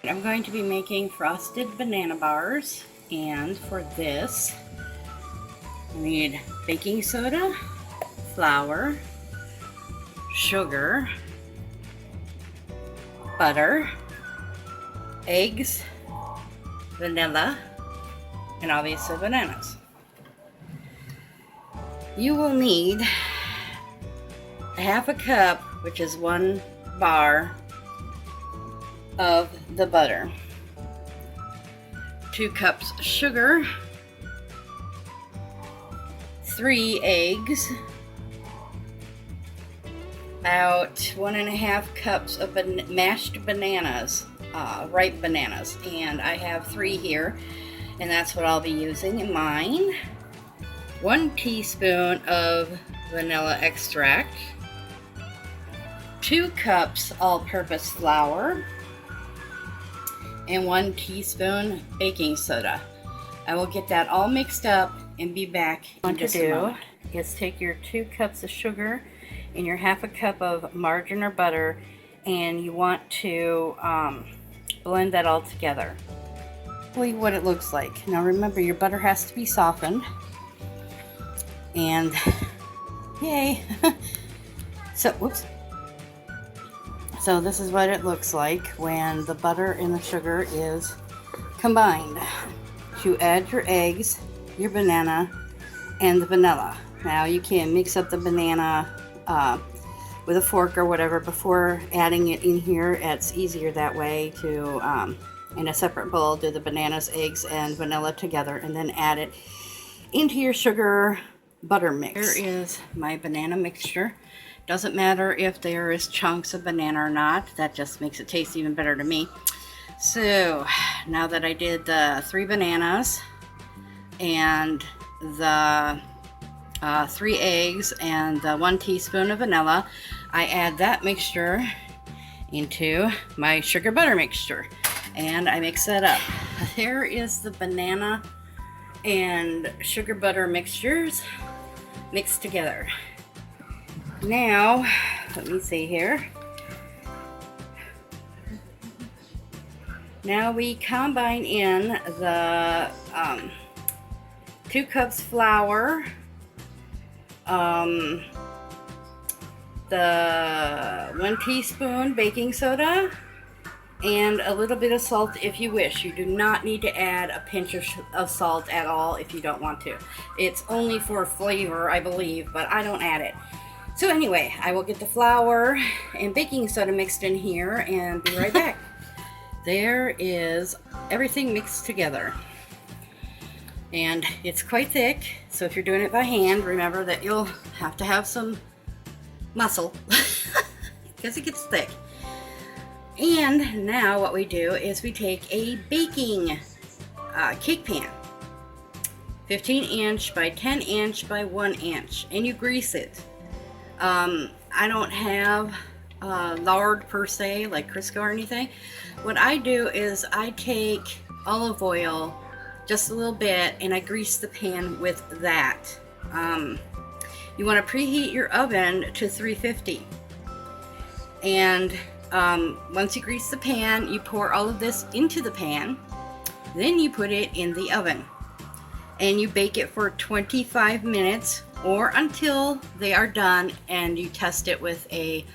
I'm going to be making frosted banana bars, and for this I need baking soda, flour, sugar, butter, eggs, vanilla, and obviously bananas. You will need a half a cup, which is 1 bar of the butter, 2 cups sugar, 3 eggs, about 1.5 cups of mashed bananas, ripe bananas, and I have 3 here, and that's what I'll be using in mine. 1 teaspoon of vanilla extract, 2 cups all-purpose flour, and 1 teaspoon baking soda. I will get that all mixed up and be back in just a moment. Is take your 2 cups of sugar and your half a cup of margarine or butter, and you want to blend that all together. What it looks like. Now remember, your butter has to be softened, and yay. So this is what it looks like when the butter and the sugar is combined. You add your eggs, your banana, and the vanilla. Now you can mix up the banana with a fork or whatever before adding it in here. It's easier that way to, in a separate bowl, do the bananas, eggs, and vanilla together, and then add it into your sugar butter mix. Here is my banana mixture. Doesn't matter if there is chunks of banana or not. That just makes it taste even better to me. So now that I did the 3 bananas and the 3 eggs and the 1 teaspoon of vanilla, I add that mixture into my sugar butter mixture, and I mix that up. There is the banana and sugar butter mixtures mixed together. Now, let me see here. Now we combine in the 2 cups flour, the 1 teaspoon baking soda, and a little bit of salt if you wish. You do not need to add a pinch of salt at all if you don't want to. It's only for flavor, I believe, but I don't add it. So anyway, I will get the flour and baking soda mixed in here and be right back. There is everything mixed together, and it's quite thick, so if you're doing it by hand, remember that you'll have to have some muscle because it gets thick. And now what we do is we take a baking cake pan, 15-inch by 10-inch by 1-inch, and you grease it. I don't have lard per se, like Crisco or anything. What I do is I take olive oil, just a little bit, and I grease the pan with that. You want to preheat your oven to 350, and once you grease the pan, you pour all of this into the pan, then you put it in the oven, and you bake it for 25 minutes or until they are done, and you test it with a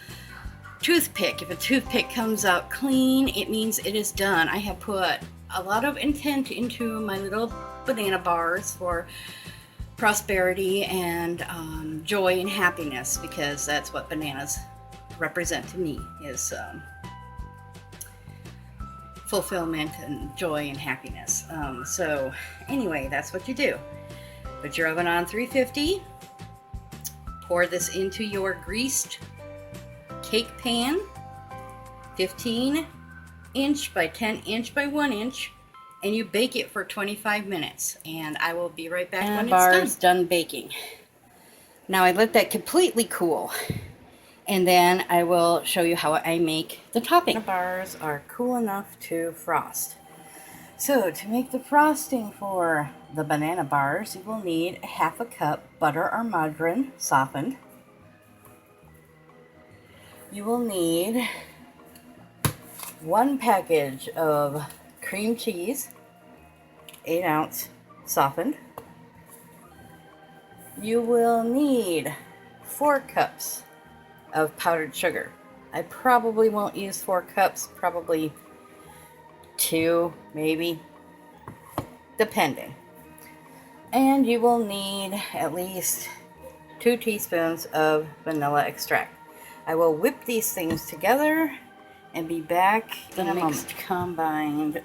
toothpick. If a toothpick comes out clean, it means it is done. I have put a lot of intent into my little banana bars for prosperity and joy and happiness, because that's what bananas represent to me, is fulfillment and joy and happiness. So anyway, that's what you do. Put your oven on 350, pour this into your greased cake pan, 15-inch by 10-inch by 1-inch, and you bake it for 25 minutes. And I will be right back when it's done baking. Now I let that completely cool, and then I will show you how I make the topping. The bars are cool enough to frost. So to make the frosting for the banana bars, you will need a half a cup butter or margarine softened. You will need 1 package of cream cheese, 8 ounce softened. You will need 4 cups of powdered sugar. I probably won't use 4 cups, probably 2, maybe, depending. And you will need at least 2 teaspoons of vanilla extract. I will whip these things together and be back in a mixed combined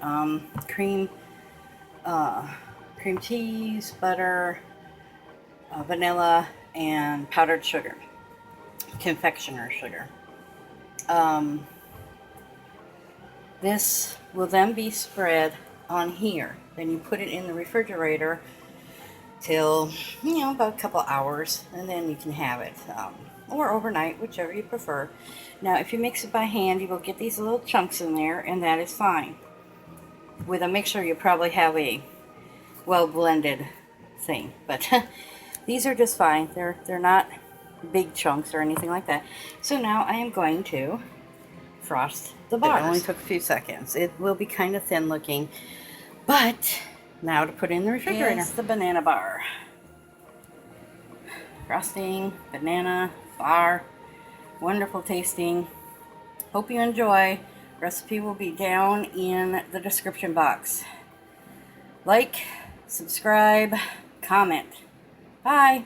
cream cheese, butter, vanilla, and powdered sugar, confectioner sugar. This will then be spread on here. Then you put it in the refrigerator till, about a couple hours, and then you can have it, or overnight, whichever you prefer. Now, if you mix it by hand, you will get these little chunks in there, and that is fine. With a mixer, you probably have a well-blended thing, but these are just fine. They're not big chunks or anything like that. So now I am going to frost the bars. It only took a few seconds. It will be kind of thin looking, but now to put in the refrigerator. It's the banana bar. Frosting, banana, bar, wonderful tasting. Hope you enjoy. Recipe will be down in the description box. Like, subscribe, comment. Bye.